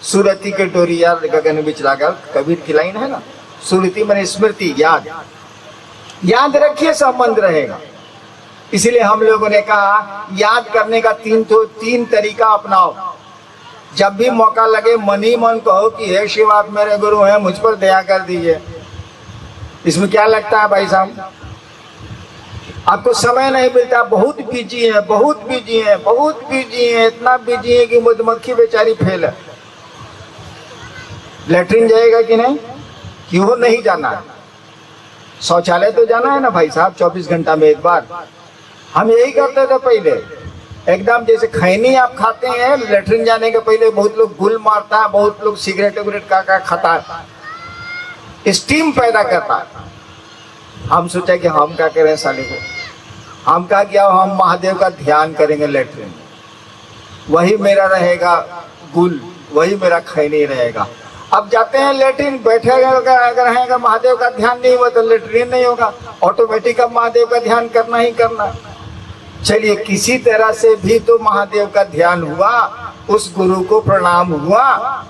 सुरति के डोरिया गगन बिच लागल, कबीर की लाइन है ना। सुरति माने स्मृति, याद, याद रखिए संबंध रहेगा। इसलिए हम लोगों ने कहा याद करने का तीन तरीका अपनाओ। जब भी मौका लगे मन ही मन कहो कि हे शिव आप मेरे गुरु हैं, मुझ पर दया कर दीजिए। इसमें क्या लगता है भाई साहब, आपको समय नहीं मिलता, बहुत बिजी है, बहुत बिजी है, बहुत बिजी है, इतना बिजी है कि मधुमक्खी बेचारी फेल है। लेटरिन जाएगा कि नहीं, क्यों नहीं जाना है? शौचालय तो जाना है ना भाई साहब, 24 घंटा में एक बार। हम यही करते थे पहले, एकदम जैसे खैनी आप खाते हैं, लेटरिन जाने के पहले बहुत लोग गुल मारता है, बहुत लोग सिगरेट विगरेट का खाता है, स्टीम पैदा करता है। हम सोचा कि हम क्या करें साले को, हम क्या किया, हम महादेव का ध्यान करेंगे लेटरिन में, वही मेरा रहेगा गुल, वही मेरा खैनी रहेगा। अब जाते हैं लेटरिन, बैठेगा अगर महादेव का ध्यान नहीं हुआ तो लेटरिन नहीं होगा, ऑटोमेटिक अब महादेव का ध्यान करना ही करना। चलिए किसी तरह से भी तो महादेव का ध्यान हुआ, उस गुरु को प्रणाम हुआ।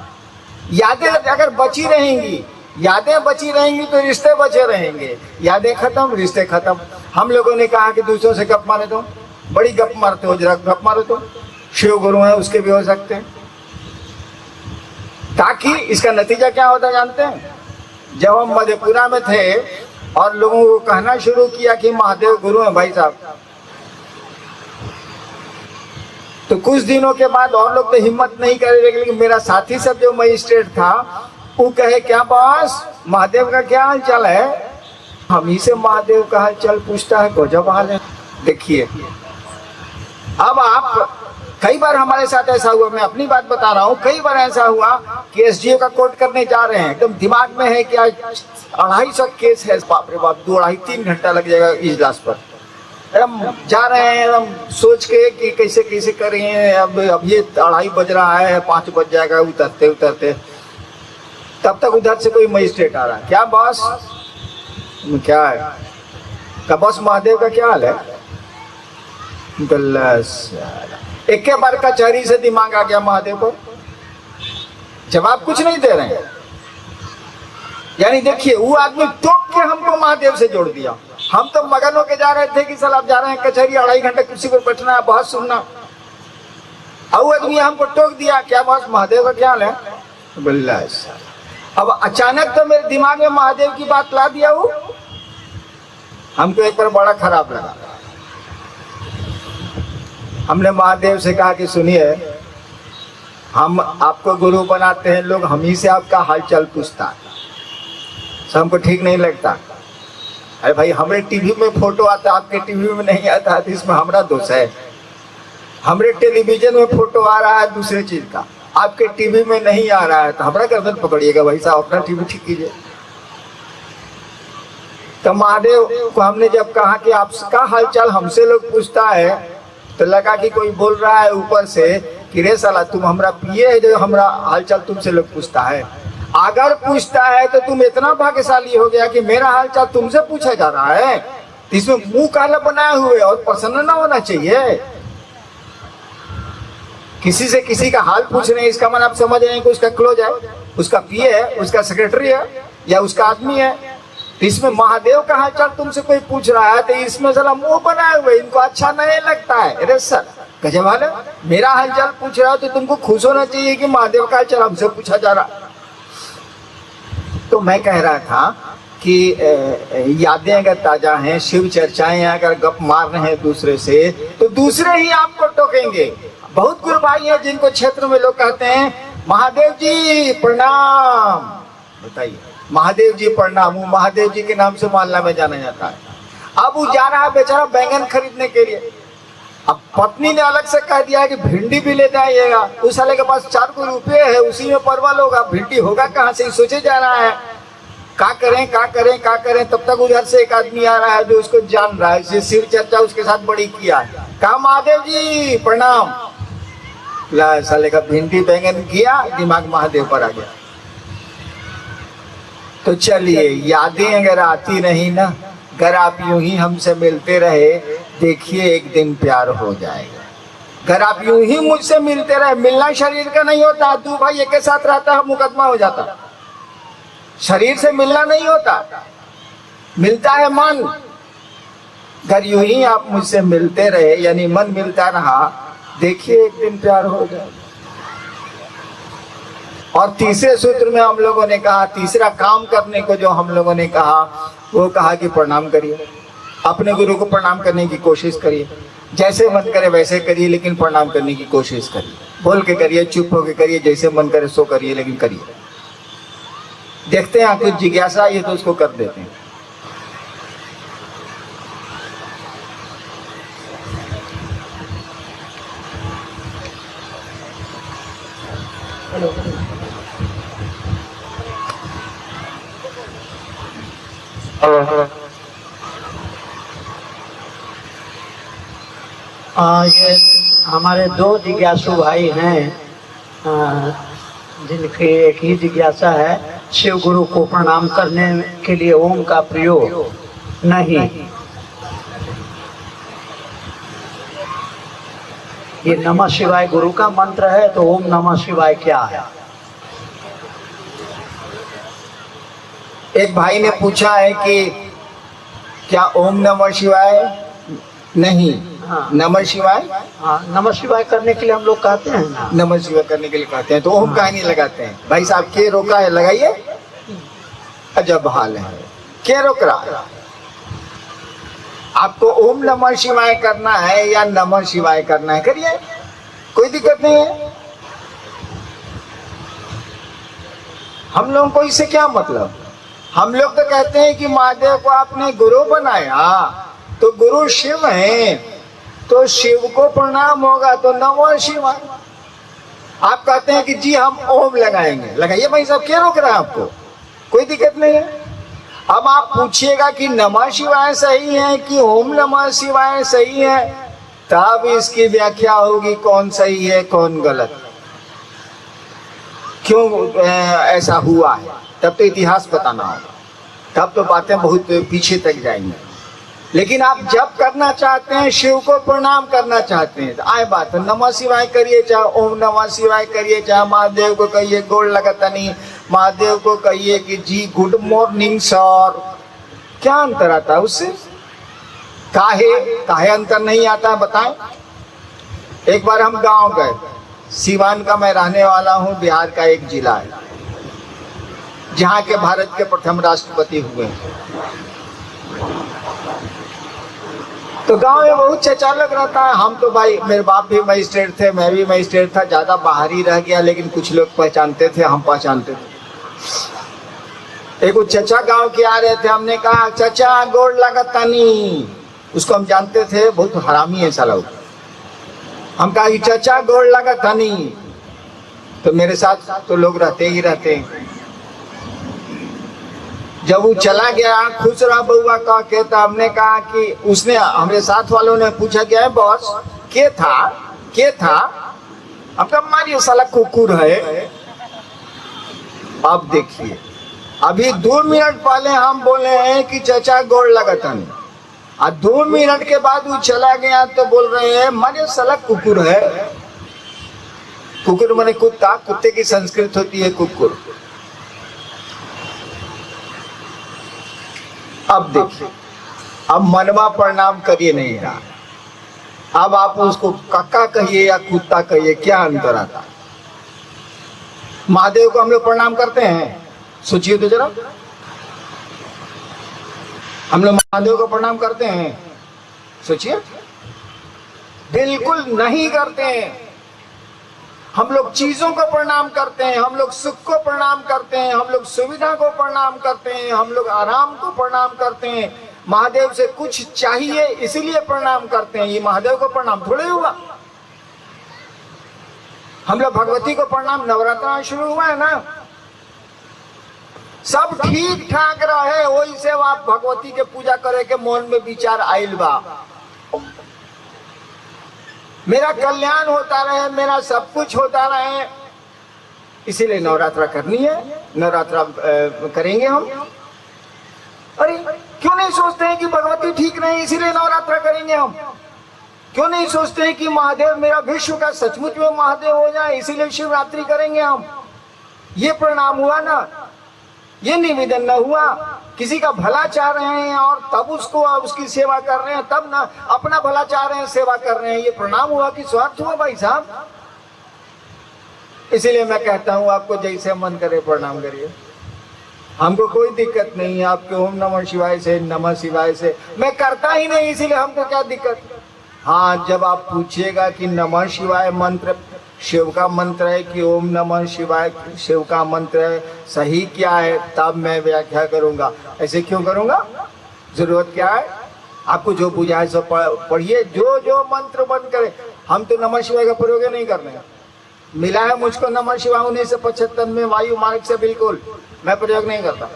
यादें अगर बची रहेंगी, यादें बची रहेंगी तो रिश्ते बचे रहेंगे। यादें खत्म, रिश्ते खत्म। हम लोगों ने कहा कि दूसरों से गप मारे तो, बड़ी गप मारते हो, जरा गप मारो तो। शिव गुरु है उसके भी हो सकते हैं, ताकि इसका नतीजा क्या होता जानते हैं? जब हम मधेपुरा में थे और लोगों को कहना शुरू किया कि महादेव गुरु है भाई साहब, तो कुछ दिनों के बाद और लोग तो हिम्मत नहीं कर रहे, लेकिन मेरा साथी सब जो मजिस्ट्रेट था वो कहे क्या बॉस महादेव का क्या हाल चाल है? हम ही से महादेव का हाल चाल पूछता है, गजब हाल है। देखिए अब आप, कई बार हमारे साथ ऐसा हुआ, मैं अपनी बात बता रहा हूँ, कई बार ऐसा हुआ कि एसडीओ का कोर्ट करने जा रहे हैं, एकदम दिमाग में है कि आज 250 केस है, बाप रे बाप, 2-2.5-3 घंटा लग जाएगा इजलास पर। हम जा रहे हैं हम सोच के कि कैसे कैसे करें, अब ये 2:30 बज रहा है, 5 बज जाएगा उतरते उतरते। तब तक उधर से कोई मजिस्ट्रेट आ रहा है, क्या बॉस क्या है? का बॉस महादेव का क्या हाल है? एक के बार कचहरी से दिमाग आ गया महादेव को, जवाब कुछ नहीं दे रहे हैं। यानी देखिए वो आदमी टोक के हमको महादेव से जोड़ दिया। हम तो मगन होके जा रहे थे कि साल आप जा रहे हैं कचहरी, 2.5 घंटे कुर्सी पर बैठना है, बहुत सुनना। और आदमी हमको टोक दिया, क्या बॉस महादेव का क्या हाल है? बल्ला। अब अचानक तो मेरे दिमाग में महादेव की बात ला दिया, वो हमको एक बार बड़ा खराब लगा। हमने महादेव से कहा कि सुनिए, हम आपको गुरु बनाते हैं लोग, हम ही से आपका हालचाल पूछता है, हमको ठीक नहीं लगता। अरे भाई हमारे टीवी में फोटो आता है, आपके टीवी में नहीं आता, तो इसमें हमारा दोष है। हमारे टेलीविजन में फोटो आ रहा है दूसरे चीज का, आपके टीवी में नहीं आ रहा है, तो हमारा गर्दन पकड़िएगा भाई साहब, अपना टीवी ठीक कीजिए। तो महादेव को हमने जब कहा कि आपका हालचाल हमसे लोग पूछता है, तो लगा कि कोई बोल रहा है ऊपर से कि रे साला तुम हमरा पिए है जो हमरा हालचाल तुमसे लोग पूछता है। अगर पूछता है तो तुम इतना भाग्यशाली हो गया कि मेरा हालचाल तुमसे पूछा जा रहा है, तो इसमें मुंह काला बनाए हुए और प्रसन्न ना होना चाहिए। किसी से किसी का हाल पूछ रहे हैं, इसका मन आप समझ रहे हैं कि उसका क्लोज है, उसका पिए है, उसका सेक्रेटरी है या उसका आदमी है। तो इसमें महादेव का हालचाल तुमसे कोई पूछ रहा है, तो इसमें जरा मुंह बनाए हुए, इनको अच्छा नहीं लगता है। अरे सर गजब हाल है, मेरा हालचाल पूछ रहा है तो तुमको खुश होना चाहिए कि महादेव का हालचाल हमसे पूछा जा रहा। तो मैं कह रहा था कि यादें अगर ताजा हैं, शिव चर्चाएं अगर गप मार रहे हैं दूसरे से, तो दूसरे ही आपको टोकेंगे। बहुत गुरु भाई हैं जिनको क्षेत्र में लोग कहते हैं महादेव जी प्रणाम, बताइए महादेव जी प्रणाम, वो महादेव जी के नाम से मोहल्ला में जाना जाता है। अब वो जा रहा है बेचारा बैंगन खरीदने के लिए, अब पत्नी ने अलग से कह दिया कि भिंडी भी ले जाइएगा। उस साले के पास 4 रुपये है, उसी में परवल होगा, भिंडी होगा कहाँ से, सोचे जा रहा है क्या करें क्या करें क्या करें। तब तक उधर से एक आदमी आ रहा है जो उसको जान रहा है, शिव चर्चा उसके साथ बड़ी किया है। कहा महादेव जी प्रणाम, साले का भिंडी बैंगन किया, दिमाग महादेव पर आ गया। तो चलिए यादें अगर आती नहीं ना, अगर आप यूं ही हमसे मिलते रहे, देखिए एक दिन प्यार हो जाएगा। अगर आप यूं ही मुझसे मिलते रहे, मिलना शरीर का नहीं होता, दो भाई एक के साथ रहता है मुकदमा हो जाता। शरीर से मिलना नहीं होता, मिलता है मन। अगर यूं ही आप मुझसे मिलते रहे, यानी मन मिलता रहा, देखिए एक दिन प्यार हो जाए। और तीसरे सूत्र में हम लोगों ने कहा, तीसरा काम करने को जो हम लोगों ने कहा, वो कहा कि प्रणाम करिए, अपने गुरु को प्रणाम करने की कोशिश करिए। जैसे मन करे वैसे करिए, लेकिन प्रणाम करने की कोशिश करिए। बोल के करिए, चुप होके करिए, जैसे मन करे सो करिए, लेकिन करिए। देखते हैं कुछ जिज्ञासा ये तो उसको कर देते हैं। ये हमारे दो जिज्ञासु भाई हैं, जिनकी एक ही जिज्ञासा है, शिव गुरु को प्रणाम करने के लिए ओम का प्रयोग नहीं। ये नमः शिवाय गुरु का मंत्र है, तो ओम नमः शिवाय क्या है? एक भाई ने पूछा है कि क्या ओम नमः शिवाय नहीं, हाँ। नमः शिवाय, हाँ, नमः शिवाय करने के लिए हम लोग कहते हैं ना, नमः शिवाय करने के लिए कहते हैं, तो ओम काहे नहीं लगाते हैं? भाई साहब के रोका है, लगाइए। अजब हाल है, क्या रोक रहा है? आपको ओम नमः शिवाय करना है या नमः शिवाय करना है, करिए, कोई दिक्कत नहीं है। हम लोगों को इससे क्या मतलब? हम लोग तो कहते हैं कि महादेव को आपने गुरु बनाया, तो गुरु शिव हैं, तो शिव को प्रणाम होगा, तो नमः शिवाय। आप कहते हैं कि जी हम ओम लगाएंगे, लगाइए भाई साहब, क्या रोक रहा है आपको? कोई दिक्कत नहीं है। अब आप पूछिएगा कि नमः शिवाय सही है कि ओम नमः शिवाय सही है, तब इसकी व्याख्या होगी कौन सही है कौन गलत, क्यों ऐसा हुआ है, तब तो इतिहास बताना होगा, तब तो बातें बहुत पीछे तक जाएंगी। लेकिन आप जब करना चाहते हैं, शिव को प्रणाम करना चाहते हैं, तो आए बात नमः शिवाय करिए, चाहे ओम नमः शिवाय करिए, चाहे महादेव को कहिए गोड़ लगता नहीं, महादेव को कहिए कि जी गुड मॉर्निंग सर, क्या अंतर आता है उससे? काहे अंतर नहीं आता है बताएं? एक बार हम गांव गए, सीवान का मैं रहने वाला हूं, बिहार का एक जिला है जहां के भारत के प्रथम राष्ट्रपति हुए। तो गांव में बहुत चर्चा लग रहता है। हम तो भाई, मेरे बाप भी मजिस्ट्रेट थे, मैं भी मजिस्ट्रेट था, ज्यादा बाहर ही रह गया, लेकिन कुछ लोग पहचानते थे, हम पहचानते थे। एक चचा गांव के आ रहे थे, हमने कहा चचा गोड़ लगता नहीं, उसको हम जानते थे, बहुत हरामी है साला। हम कहा कि चचा गोड़ लगता नहीं, तो मेरे साथ तो लोग रहते ही रहते हैं। जब वो चला गया, खुश रहा बउआ कह के, तो हमने कहा कि उसने, हमारे साथ वालों ने पूछा क्या है बॉस, के था? हम कहा मारिए साला कुकुर है। अब देखिए, अभी 2 मिनट पहले हम बोले हैं कि चचा गोड़ लगता नहीं, और 2 मिनट के बाद वो चला गया तो बोल रहे हैं मारिए साला कुकुर है। कुकुर माने कुत्ता, कुत्ते की संस्कृत होती है कुकुर। अब देखिए, अब मनवा प्रणाम करिए नहीं रहा, अब आप उसको कक्का कहिए या कुत्ता कहिए, क्या अंतर आता? महादेव को हम लोग प्रणाम करते हैं, सोचिए तो जरा, हम लोग महादेव को प्रणाम करते हैं? सोचिए, बिल्कुल नहीं करते हैं। हम लोग चीजों को प्रणाम करते हैं, हम लोग सुख को प्रणाम करते हैं, हम लोग सुविधा को प्रणाम करते हैं, हम लोग आराम को प्रणाम करते हैं। महादेव से कुछ चाहिए इसीलिए प्रणाम करते हैं, ये महादेव को प्रणाम थोड़े हुआ। हम लोग भगवती को प्रणाम, नवरात्र शुरू हुआ है ना, सब ठीक ठाक रहे, वही से आप भगवती के पूजा करे के मन में विचार आइल बा, मेरा कल्याण होता रहे, मेरा सब कुछ होता रहे, इसीलिए नवरात्रा करनी है, नवरात्रा करेंगे हम। अरे क्यों नहीं सोचते हैं कि भगवती ठीक नहीं इसीलिए नवरात्रा करेंगे हम? क्यों नहीं सोचते हैं कि महादेव मेरा विश्व का सचमुच में महादेव हो जाए, इसीलिए शिवरात्रि करेंगे हम। ये प्रणाम हुआ ना, ये निवेदन न हुआ। किसी का भला चाह रहे हैं और तब उसको उसकी सेवा कर रहे हैं, तब ना अपना भला चाह रहे हैं, सेवा कर रहे हैं। ये प्रणाम हुआ कि स्वार्थ हुआ भाई साहब? इसीलिए मैं कहता हूं आपको जैसे मन करे प्रणाम करिए, हमको कोई दिक्कत नहीं है। आपके ओम नमः शिवाय से, नमः शिवाय से मैं करता ही नहीं, इसीलिए हमको क्या दिक्कत। हाँ, जब आप पूछिएगा कि नमः शिवाय मंत्र शिव का मंत्र है कि ओम नमः शिवाय शिव का मंत्र है, सही क्या है, तब मैं व्याख्या करूंगा। ऐसे क्यों करूंगा? जरूरत क्या है? आपको जो बुझाए सो पढ़िए, जो जो मंत्र बंद करे। हम तो नमः शिवाय का प्रयोग नहीं कर रहे हैं। मिला है मुझको नमः शिवाय 1975 में वायु मार्ग से, बिल्कुल मैं प्रयोग नहीं करता।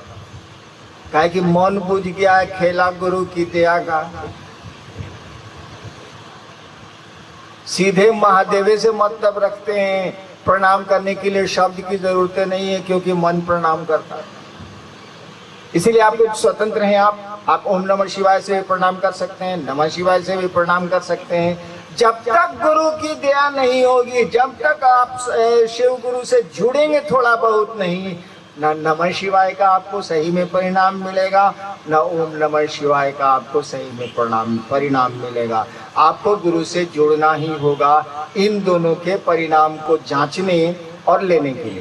काहे कि मन बुझ गया है, खेला गुरु की दया का। सीधे महादेव से मतलब रखते हैं। प्रणाम करने के लिए शब्द की जरूरत नहीं है, क्योंकि मन प्रणाम करता है। इसीलिए आपको स्वतंत्र हैं। आप ओम नमः शिवाय से भी प्रणाम कर सकते हैं, नमः शिवाय से भी प्रणाम कर सकते हैं। जब तक गुरु की दया नहीं होगी, जब तक आप शिव गुरु से जुड़ेंगे थोड़ा बहुत नहीं, न नमः शिवाय का आपको सही में परिणाम मिलेगा, न ओम नमः शिवाय का आपको सही में परिणाम मिलेगा। आपको गुरु से जुड़ना ही होगा इन दोनों के परिणाम को जांचने और लेने के लिए।